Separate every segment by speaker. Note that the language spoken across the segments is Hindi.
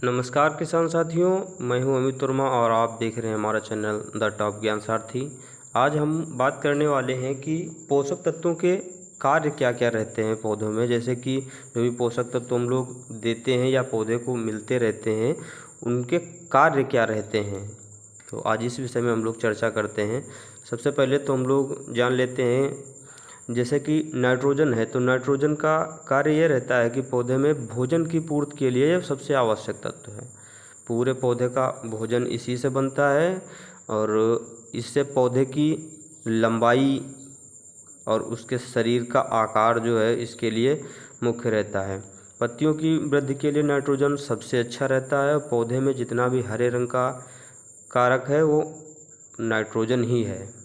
Speaker 1: नमस्कार किसान साथियों, मैं हूं अमित वर्मा और आप देख रहे हैं हमारा चैनल द टॉप ज्ञान सारथी। आज हम बात करने वाले हैं कि पोषक तत्वों के कार्य क्या क्या रहते हैं पौधों में। जैसे कि जो भी पोषक तत्व हम लोग देते हैं या पौधे को मिलते रहते हैं, उनके कार्य क्या रहते हैं। तो आज इस विषय में हम लोग चर्चा करते हैं। सबसे पहले तो हम लोग जान लेते हैं, जैसे कि नाइट्रोजन है तो नाइट्रोजन का कार्य ये रहता है कि पौधे में भोजन की पूर्ति के लिए यह सबसे आवश्यक तत्व है। पूरे पौधे का भोजन इसी से बनता है और इससे पौधे की लंबाई और उसके शरीर का आकार जो है इसके लिए मुख्य रहता है। पत्तियों की वृद्धि के लिए नाइट्रोजन सबसे अच्छा रहता है। पौधे में जितना भी हरे रंग का कारक है वो नाइट्रोजन ही है।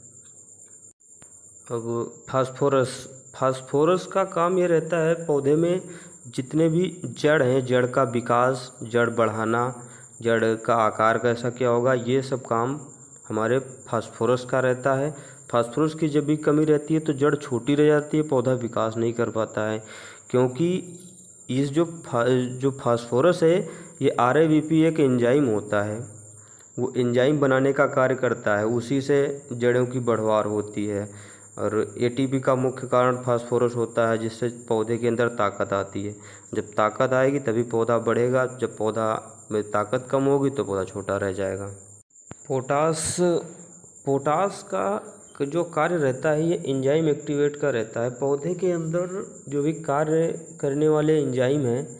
Speaker 1: अब फास्फोरस का काम ये रहता है, पौधे में जितने भी जड़ हैं, जड़ का विकास, जड़ बढ़ाना, जड़ का आकार कैसा क्या होगा, ये सब काम हमारे फास्फोरस का रहता है। फास्फोरस की जब भी कमी रहती है तो जड़ छोटी रह जाती है, पौधा विकास नहीं कर पाता है। क्योंकि इस जो फास्फोरस है ये RABP एक एंजाइम होता है, वो एंजाइम बनाने का कार्य करता है, उसी से जड़ों की बढ़वार होती है। और ATP का मुख्य कारण फास्फोरस होता है, जिससे पौधे के अंदर ताकत आती है। जब ताकत आएगी तभी पौधा बढ़ेगा, जब पौधा में ताकत कम होगी तो पौधा छोटा रह जाएगा। पोटास का जो कार्य रहता है ये एंजाइम एक्टिवेट का रहता है। पौधे के अंदर जो भी कार्य करने वाले एंजाइम हैं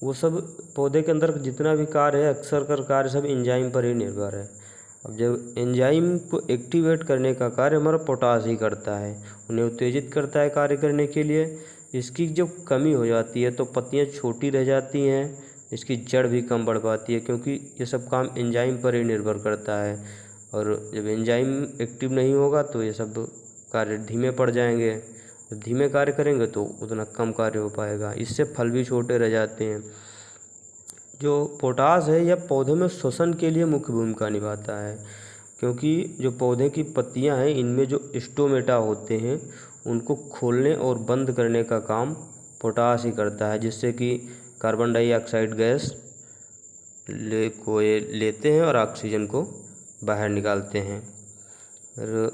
Speaker 1: वो सब, पौधे के अंदर जितना भी कार्य है अक्सर कर कार्य सब एंजाइम पर ही निर्भर है। अब जब एंजाइम को एक्टिवेट करने का कार्य हमारा पोटास ही करता है, उन्हें उत्तेजित करता है कार्य करने के लिए। इसकी जब कमी हो जाती है तो पत्तियां छोटी रह जाती हैं, इसकी जड़ भी कम बढ़ पाती है, क्योंकि ये सब काम एंजाइम पर ही निर्भर करता है। और जब एंजाइम एक्टिव नहीं होगा तो ये सब कार्य धीमे पड़ जाएंगे। जब धीमे कार्य करेंगे तो उतना कम कार्य हो पाएगा, इससे फल भी छोटे रह जाते हैं। जो पोटास है यह पौधे में श्वसन के लिए मुख्य भूमिका निभाता है, क्योंकि जो पौधे की पत्तियां हैं इनमें जो स्टोमेटा होते हैं उनको खोलने और बंद करने का काम पोटास ही करता है, जिससे कि कार्बन डाइऑक्साइड गैस लेते हैं और ऑक्सीजन को बाहर निकालते हैं। और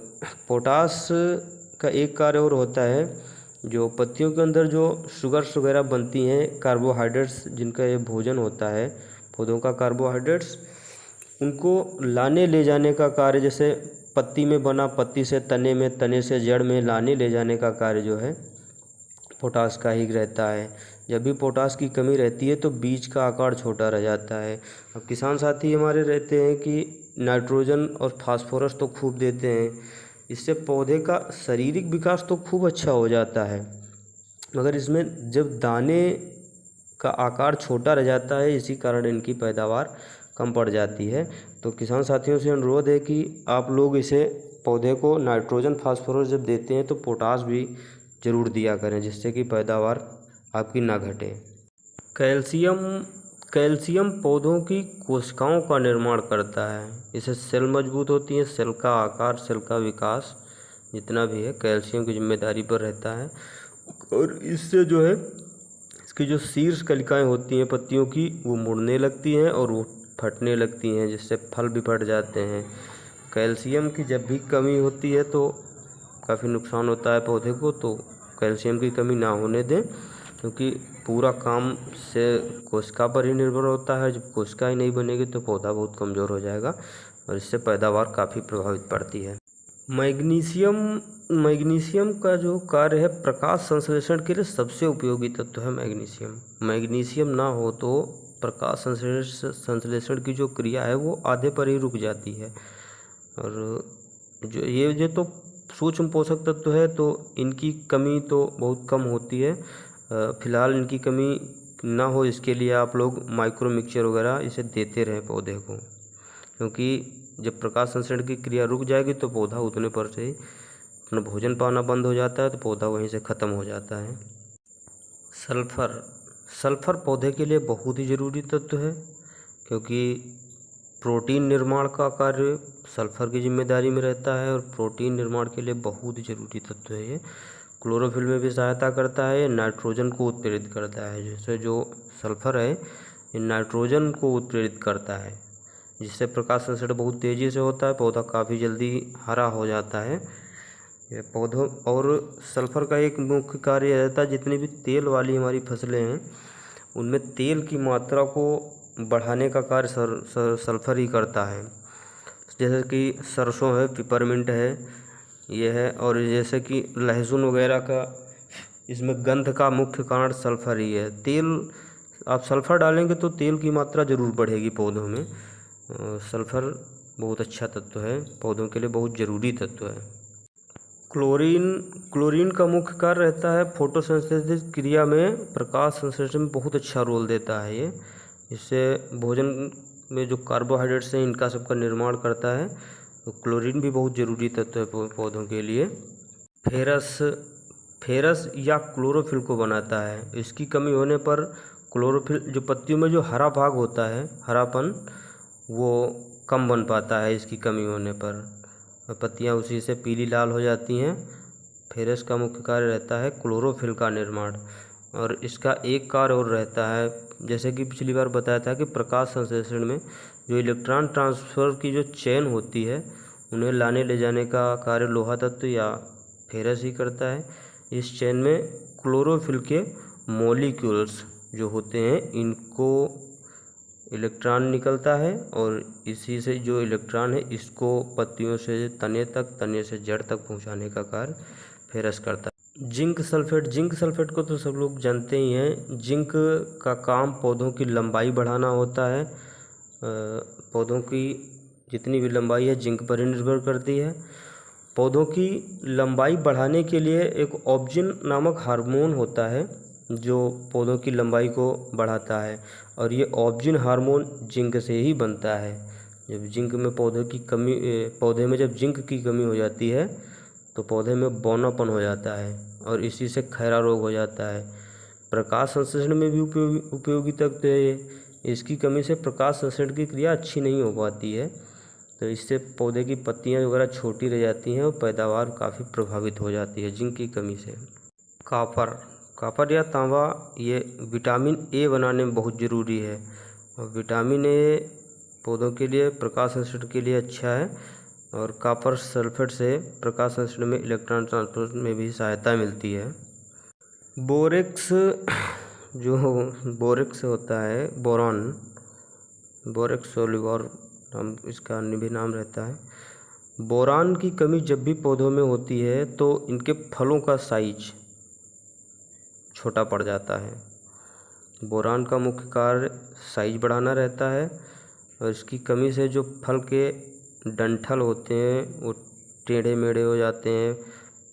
Speaker 1: पोटास का एक कार्य और होता है, जो पत्तियों के अंदर जो शुगर्स वगैरह बनती हैं, कार्बोहाइड्रेट्स जिनका ये भोजन होता है पौधों का, कार्बोहाइड्रेट्स उनको लाने ले जाने का कार्य, जैसे पत्ती में बना पत्ती से तने में, तने से जड़ में लाने ले जाने का कार्य जो है पोटास का ही रहता है। जब भी पोटास की कमी रहती है तो बीज का आकार छोटा रह जाता है। अब किसान साथी हमारे रहते हैं कि नाइट्रोजन और फास्फोरस तो खूब देते हैं, इससे पौधे का शारीरिक विकास तो खूब अच्छा हो जाता है, मगर इसमें जब दाने का आकार छोटा रह जाता है, इसी कारण इनकी पैदावार कम पड़ जाती है। तो किसान साथियों से अनुरोध है कि आप लोग इसे पौधे को नाइट्रोजन फास्फोरस जब देते हैं तो पोटास भी ज़रूर दिया करें, जिससे कि पैदावार आपकी ना घटे। कैल्शियम पौधों की कोशिकाओं का निर्माण करता है, इससे सेल मजबूत होती हैं, सेल का आकार, सेल का विकास जितना भी है कैल्शियम की जिम्मेदारी पर रहता है। और इससे जो है इसकी जो शीर्ष कलिकाएं होती हैं पत्तियों की वो मुड़ने लगती हैं और वो फटने लगती हैं, जिससे फल भी फट जाते हैं। कैल्शियम की जब भी कमी होती है तो काफ़ी नुकसान होता है पौधे को, तो कैल्शियम की कमी ना होने दें, क्योंकि पूरा काम से कोशिका पर ही निर्भर होता है। जब कोशिका ही नहीं बनेगी तो पौधा बहुत कमज़ोर हो जाएगा और इससे पैदावार काफ़ी प्रभावित पड़ती है। मैग्नीशियम का जो कार्य है, प्रकाश संश्लेषण के लिए सबसे उपयोगी तत्व है मैग्नीशियम ना हो तो प्रकाश संश्लेषण की जो क्रिया है वो आधे पर ही रुक जाती है। और जो तो सूक्ष्म पोषक तत्व है तो इनकी कमी तो बहुत कम होती है। फिलहाल इनकी कमी ना हो इसके लिए आप लोग माइक्रो मिक्सचर वगैरह इसे देते रहें पौधे को, क्योंकि जब प्रकाश संश्लेषण की क्रिया रुक जाएगी तो पौधा उतने पर से ही अपना भोजन पाना बंद हो जाता है, तो पौधा वहीं से ख़त्म हो जाता है। सल्फर पौधे के लिए बहुत ही ज़रूरी तत्व है, क्योंकि प्रोटीन निर्माण का कार्य सल्फर की जिम्मेदारी में रहता है और प्रोटीन निर्माण के लिए बहुत ही ज़रूरी तत्व है ये। क्लोरोफिल में भी सहायता करता है, नाइट्रोजन को उत्प्रेरित करता है। जैसे जो सल्फर है ये नाइट्रोजन को उत्प्रेरित करता है, जिससे प्रकाश संश्लेषण बहुत तेज़ी से होता है, पौधा काफ़ी जल्दी हरा हो जाता है। ये पौधों और सल्फ़र का एक मुख्य कार्य रहता है, जितनी भी तेल वाली हमारी फसलें हैं उनमें तेल की मात्रा को बढ़ाने का कार्य सल्फ़र ही करता है। जैसे कि सरसों है, पिपरमिंट है, ये है, और जैसे कि लहसुन वगैरह का, इसमें गंध का मुख्य कारण सल्फ़र ही है। तेल आप सल्फ़र डालेंगे तो तेल की मात्रा ज़रूर बढ़ेगी पौधों में। सल्फ़र बहुत अच्छा तत्व है, पौधों के लिए बहुत ज़रूरी तत्व है। क्लोरीन का मुख्य कार्य रहता है फोटोसिंथेसिस क्रिया में प्रकाश संश्लेषण में बहुत अच्छा रोल देता है ये। इससे भोजन में जो कार्बोहाइड्रेट्स हैं इनका सबका निर्माण करता है, तो क्लोरीन भी बहुत ज़रूरी तत्व है पौधों के लिए। फेरस या क्लोरोफिल को बनाता है। इसकी कमी होने पर क्लोरोफिल, जो पत्तियों में जो हरा भाग होता है, हरापन, वो कम बन पाता है इसकी कमी होने पर, पत्तियां उसी से पीली लाल हो जाती हैं। फेरस का मुख्य कार्य रहता है क्लोरोफिल का निर्माण, और इसका एक कार्य और रहता है, जैसे कि पिछली बार बताया था कि प्रकाश संश्लेषण में जो इलेक्ट्रॉन ट्रांसफ़र की जो चेन होती है उन्हें लाने ले जाने का कार्य लोहा तत्व या फेरस ही करता है। इस चेन में क्लोरोफिल के मॉलिक्यूल्स जो होते हैं इनको इलेक्ट्रॉन निकलता है, और इसी से जो इलेक्ट्रॉन है इसको पत्तियों से तने तक, तने से जड़ तक पहुंचाने का कार्य फेरस करता है। जिंक सल्फेट को तो सब लोग जानते ही हैं। जिंक का काम पौधों की लंबाई बढ़ाना होता है। पौधों की जितनी भी लंबाई है जिंक पर ही निर्भर करती है। पौधों की लंबाई बढ़ाने के लिए एक ऑब्जिन नामक हार्मोन होता है जो पौधों की लंबाई को बढ़ाता है, और ये ऑब्जिन हार्मोन जिंक से ही बनता है। जब जिंक में पौधे में जब जिंक की कमी हो जाती है तो पौधे में बौनापन हो जाता है, और इसी से खैरा रोग हो जाता है। प्रकाश संश्लेषण में भी उपयोगी तत्व है ये। इसकी कमी से प्रकाश संश्लेषण की क्रिया अच्छी नहीं हो पाती है, तो इससे पौधे की पत्तियां वगैरह छोटी रह जाती हैं और पैदावार काफ़ी प्रभावित हो जाती है जिंक की कमी से। कॉपर या तांबा ये विटामिन ए बनाने में बहुत ज़रूरी है, और विटामिन ए पौधों के लिए, प्रकाश संश्लेषण के लिए अच्छा है, और कॉपर सल्फेट से प्रकाश संश्लेषण में इलेक्ट्रॉन ट्रांसफर में भी सहायता मिलती है। बोरेक्स होता है, बोरेक्स सोल्यूबर हम इसका अन्य भी नाम रहता है। बोरान की कमी जब भी पौधों में होती है तो इनके फलों का साइज छोटा पड़ जाता है। बोरान का मुख्य कार्य साइज बढ़ाना रहता है, और इसकी कमी से जो फल के डंठल होते हैं वो टेढ़े मेढ़े हो जाते हैं,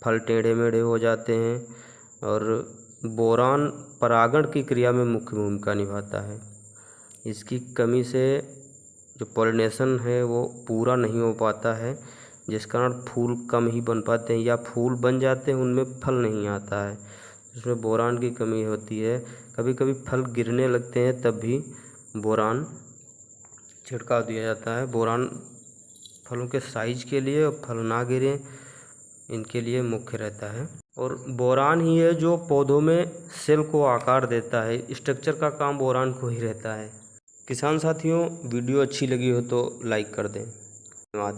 Speaker 1: फल टेढ़े मेढ़े हो जाते हैं, और बोरान परागण की क्रिया में मुख्य भूमिका निभाता है। इसकी कमी से जो पॉलिनेशन है वो पूरा नहीं हो पाता है, जिस कारण फूल कम ही बन पाते हैं, या फूल बन जाते हैं उनमें फल नहीं आता है, इसमें बोरान की कमी होती है। कभी कभी फल गिरने लगते हैं तब भी बोरान छिड़काव दिया जाता है। बोरान फलों के साइज के लिए और फल ना गिरें इनके लिए मुख्य रहता है, और बोरान ही है जो पौधों में सेल को आकार देता है। स्ट्रक्चर का काम बोरान को ही रहता है। किसान साथियों, वीडियो अच्छी लगी हो तो लाइक कर दें। धन्यवाद।